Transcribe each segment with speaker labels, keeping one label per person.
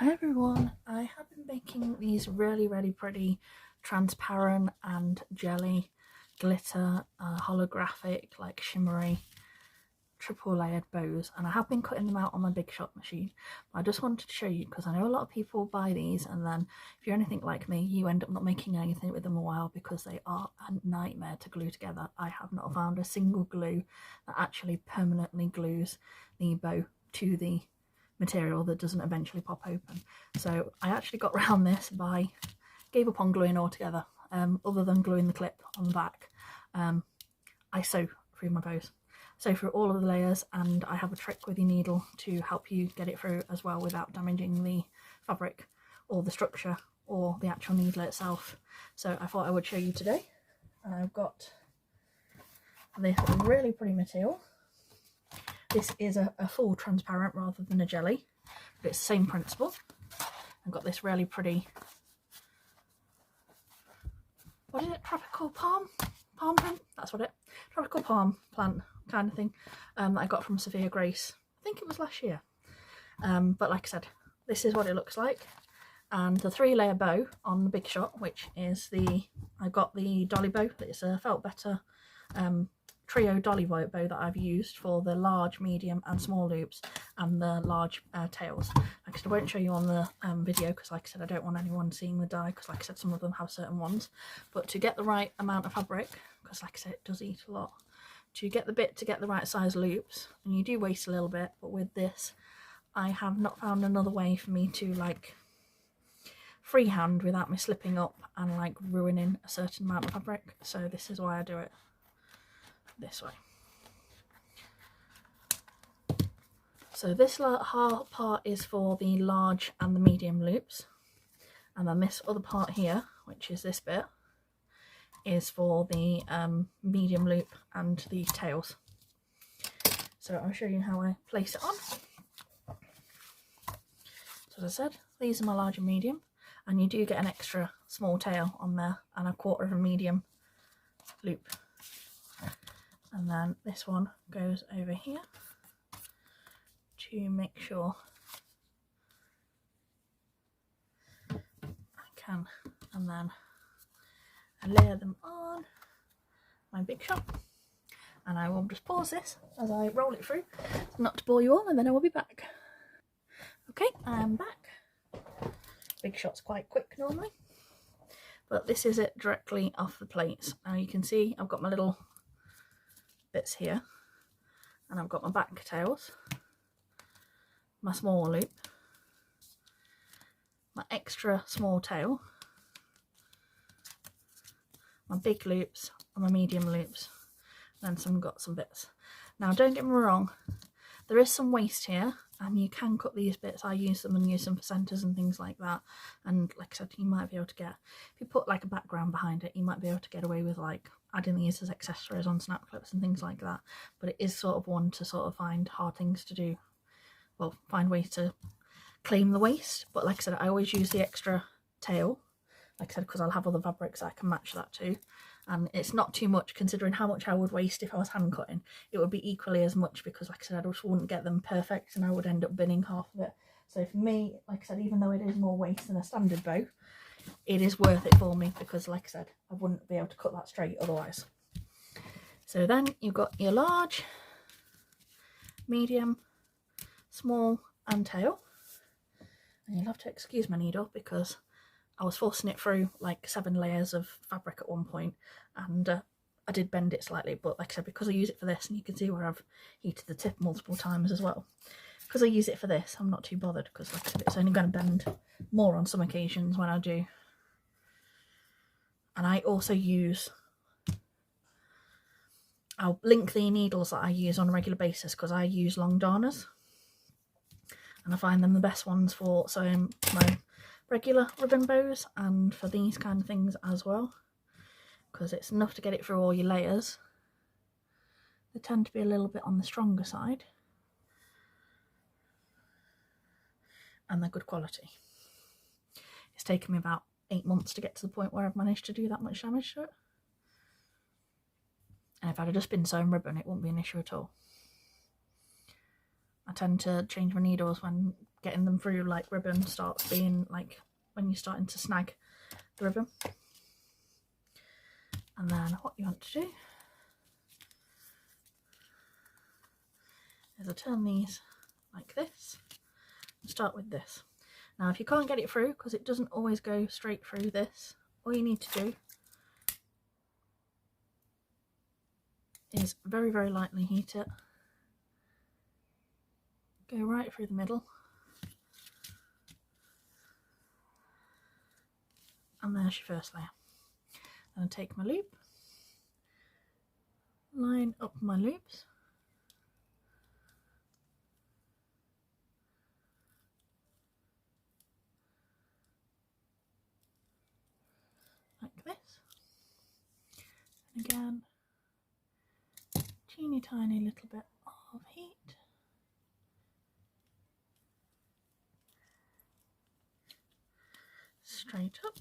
Speaker 1: Hi everyone, I have been making these really pretty transparent and jelly glitter holographic, like shimmery triple layered bows, and I have been cutting them out on my Big Shot machine. I just wanted to show you because I know a lot of people buy these and then if you're anything like me you end up not making anything with them a while because they are a nightmare to glue together. I have not found a single glue that actually permanently glues the bow to the material that doesn't eventually pop open. So I actually got around this by gave up on gluing altogether. Other than gluing the clip on the back, I sew through my bows, sew through all of the layers, and I have a trick with your needle to help you get it through as well without damaging the fabric or the structure or the actual needle itself. So I thought I would show you today. I've got this really pretty material. This is a full transparent rather than a jelly, but it's the same principle. I've got this really pretty, what is it, tropical palm plant? That's what tropical palm plant kind of thing that I got from Sophia Grace. I think it was last year. But like I said, this is what it looks like. And the 3-layer bow on the Big Shot, which is I got the Dolly Bow. It's a felt better trio Dolly Bow that I've used for the large, medium and small loops and the large tails. Like I said, I won't show you on the video because like I said I don't want anyone seeing the dye, because like I said some of them have certain ones, but to get the right amount of fabric, because like I said it does eat a lot, to get the right size loops, and you do waste a little bit, but with this I have not found another way for me to like freehand without me slipping up and like ruining a certain amount of fabric. So this is why I do it this way. So this half part is for the large and the medium loops, and then this other part here, which is this bit, is for the medium loop and the tails. So I'll show you how I place it on. So as I said, these are my large and medium, and you do get an extra small tail on there and a quarter of a medium loop. And then this one goes over here to make sure I can, and then I layer them on my Big Shot, and I will just pause this as I roll it through, not to bore you all, and then I will be back. Okay, I'm back. Big Shot's quite quick normally, but this is it directly off the plates. Now you can see I've got my little bits here, and I've got my back tails, my small loop, my extra small tail, my big loops and my medium loops, and then got some bits. Now don't get me wrong, there is some waste here and you can cut these bits. I use them and use them for centres and things like that, and like I said, you might be able to get, if you put like a background behind it, you might be able to get away with like adding these as accessories on snap clips and things like that. But it is sort of one to sort of find hard things to do, well, find ways to claim the waste. But like I said, I always use the extra tail, like I said, because I'll have other fabrics that I can match that to, and it's not too much considering how much I would waste if I was hand cutting. It would be equally as much, because like I said, I just wouldn't get them perfect and I would end up binning half of it. So for me, like I said, even though it is more waste than a standard bow, it is worth it for me, because like I said, I wouldn't be able to cut that straight otherwise. So then you've got your large, medium, small and tail, and you'll have to excuse my needle because I was forcing it through like 7 layers of fabric at one point, and I did bend it slightly, but like I said, because I use it for this, and you can see where I've heated the tip multiple times as well, because I use it for this, I'm not too bothered, because like I said, it's only going to bend more on some occasions when I do. And I also I'll link the needles that I use on a regular basis, because I use long darners and I find them the best ones for sewing my regular ribbon bows and for these kind of things as well, because it's enough to get it through all your layers. They tend to be a little bit on the stronger side, and they're good quality. It's taken me about 8 months to get to the point where I've managed to do that much damage to it, and if I'd have just been sewing ribbon, it wouldn't be an issue at all. I tend to change my needles when getting them through, like ribbon starts being like when you're starting to snag the ribbon. And then what you want to do is I turn these like this and start with this. Now if you can't get it through, because it doesn't always go straight through this, all you need to do is very, very lightly heat it. Go right through the middle. And there's your first layer. Then I take my loop, line up my loops, like this, and again, teeny tiny little bit of heat. Straight up.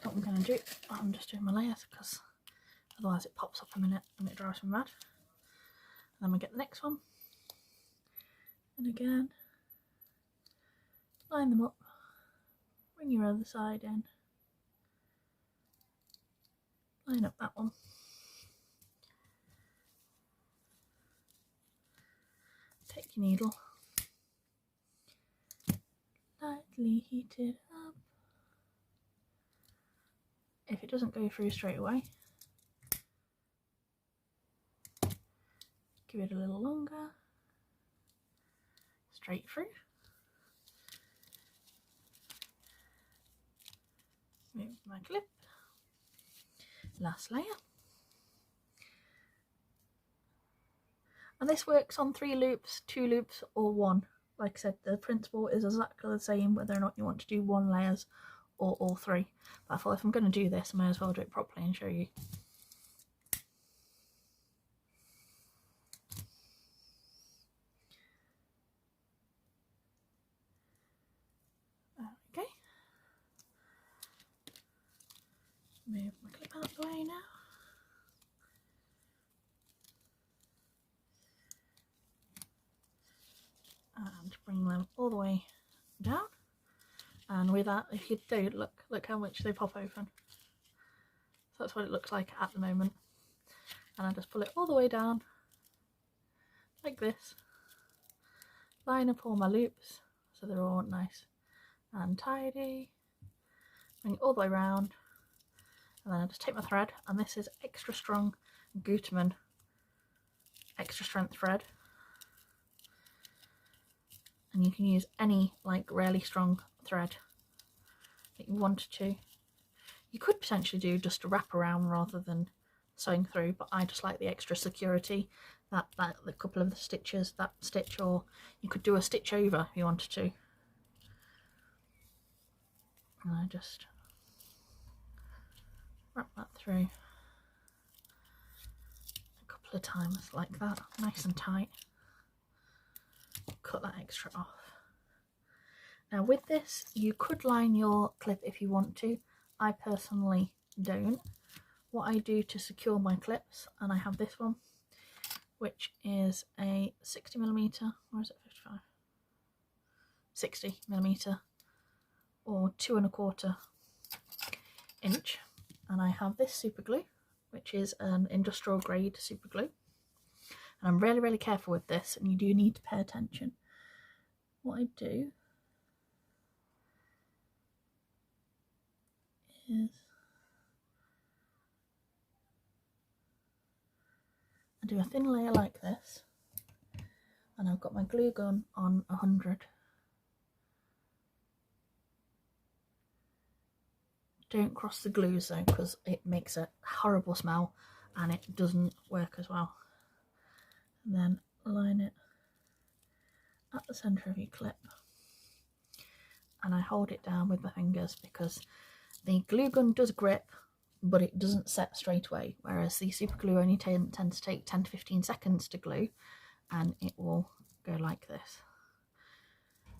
Speaker 1: What I'm going to do, I'm just doing my layers because otherwise it pops up a minute and it drives me mad. And then we get the next one, and again, line them up, bring your other side in, line up that one, take your needle, lightly heat it up. If it doesn't go through straight away, give it a little longer, straight through. Move my clip, last layer. And this works on 3 loops, 2 loops or 1. Like I said, the principle is exactly the same whether or not you want to do 1 layers or all 3. But I thought if I'm going to do this, I may as well do it properly and show you. Okay. Move my clip out of the way now. And bring them all the way down. And with that, if you do, look how much they pop open. So that's what it looks like at the moment. And I just pull it all the way down, like this. Line up all my loops, so they're all nice and tidy. Bring it all the way around. And then I just take my thread, and this is extra strong Gutermann extra strength thread. And you can use any like really strong thread that you wanted to. You could potentially do just a wrap around rather than sewing through, but I just like the extra security that the couple of the stitches, that stitch, or you could do a stitch over if you wanted to. And I just wrap that through a couple of times like that, nice and tight. Cut that extra off. Now with this, you could line your clip if you want to. I personally don't. What I do to secure my clips, and I have this one, which is a 60mm, or is it 55? 60mm, or 2 1/4 inch. And I have this super glue, which is an industrial grade super glue. And I'm really, really careful with this, and you do need to pay attention. What I do is I do a thin layer like this, and I've got my glue gun on 100. Don't cross the glues though, because it makes a horrible smell and it doesn't work as well. And then line it at the centre of your clip, and I hold it down with my fingers because the glue gun does grip, but it doesn't set straight away, whereas the super glue only tends to take 10 to 15 seconds to glue, and it will go like this.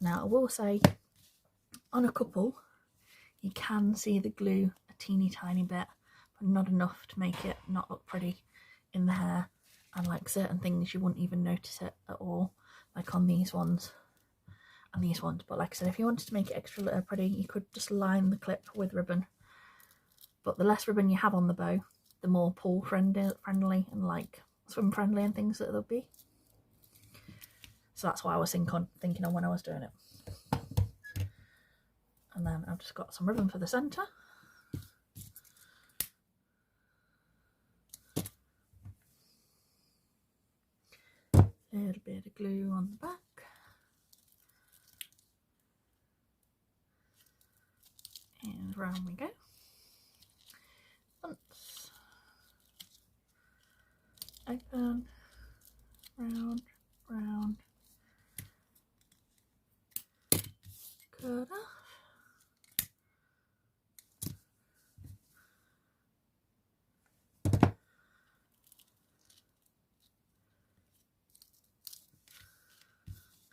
Speaker 1: Now I will say, on a couple you can see the glue a teeny tiny bit, but not enough to make it not look pretty in the hair. and like certain things you wouldn't even notice it at all, like on these ones and these ones. But like I said, if you wanted to make it extra pretty, you could just line the clip with ribbon. But the less ribbon you have on the bow, the more pull friendly and like swim friendly and things that they'll be. So that's why I was thinking on when I was doing it. And then I've just got some ribbon for the centre. A little bit of glue on the back. And round we go. Once. Open. Round. Round. Cut off.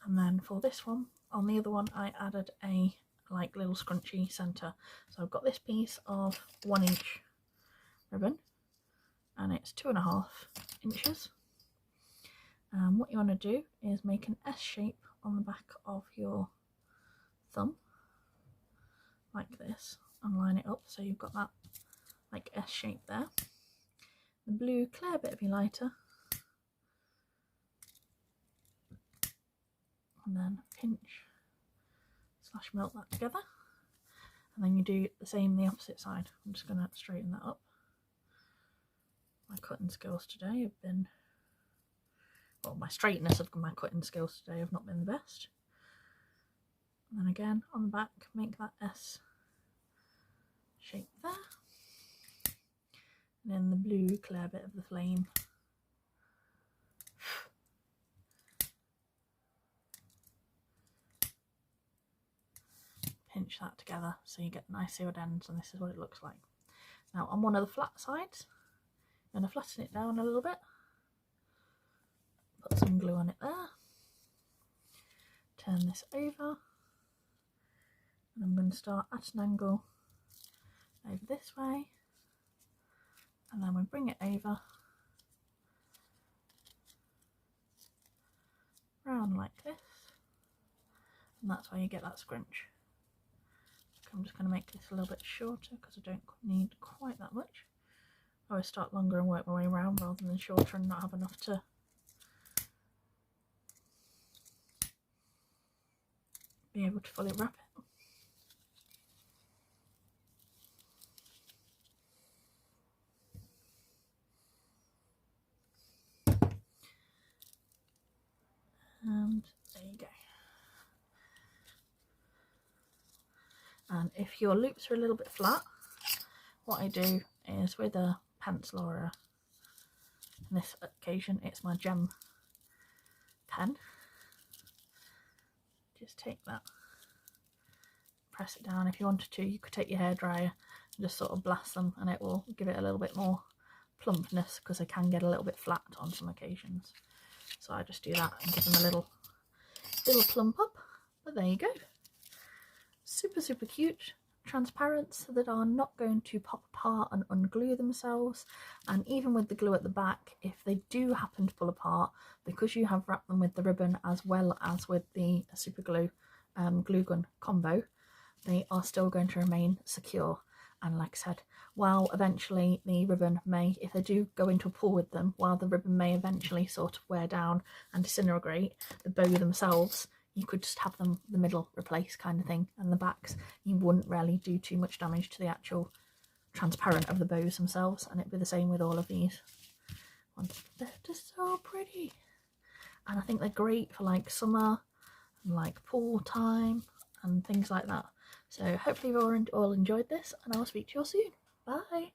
Speaker 1: And then for this one, on the other one, I added a like little scrunchy centre. So I've got this piece of 1 inch ribbon, and it's 2.5 inches. What you want to do is make an S shape on the back of your thumb, like this, and line it up so you've got that like S shape there. The blue clear bit will be lighter, and then pinch / melt that together, and then you do the same the opposite side. I'm just going to straighten that up. My cutting skills today have been, well, my straightness of my cutting skills today have not been the best. And then again on the back, make that S shape there, and then the blue clear bit of the flame. Pinch that together so you get nice sealed ends, and this is what it looks like. Now on one of the flat sides, I'm going to flatten it down a little bit, put some glue on it there, turn this over, and I'm going to start at an angle over this way, and then we bring it over, round like this, and that's where you get that scrunch. I'm just going to make this a little bit shorter because I don't need quite that much. I always start longer and work my way around rather than shorter and not have enough to be able to fully wrap it. And there you go. And if your loops are a little bit flat, what I do is with a pencil or a, on this occasion it's my gem pen, just take that, press it down. If you wanted to, you could take your hairdryer and just sort of blast them, and it will give it a little bit more plumpness because they can get a little bit flat on some occasions. So I just do that and give them a little plump up. But there you go. Super cute, transparent, that are not going to pop apart and unglue themselves. And even with the glue at the back, if they do happen to pull apart, because you have wrapped them with the ribbon as well as with the super glue glue gun combo, they are still going to remain secure. And like I said, while eventually the ribbon may, if they do go into a pull with them, while the ribbon may eventually sort of wear down and disintegrate, the bow themselves, you could just have them the middle replaced kind of thing, and the backs you wouldn't really do too much damage to the actual transparent of the bows themselves. And it'd be the same with all of these ones. They're just so pretty, and I think they're great for like summer and like pool time and things like that. So hopefully you've all enjoyed this, and I'll speak to you all soon. Bye.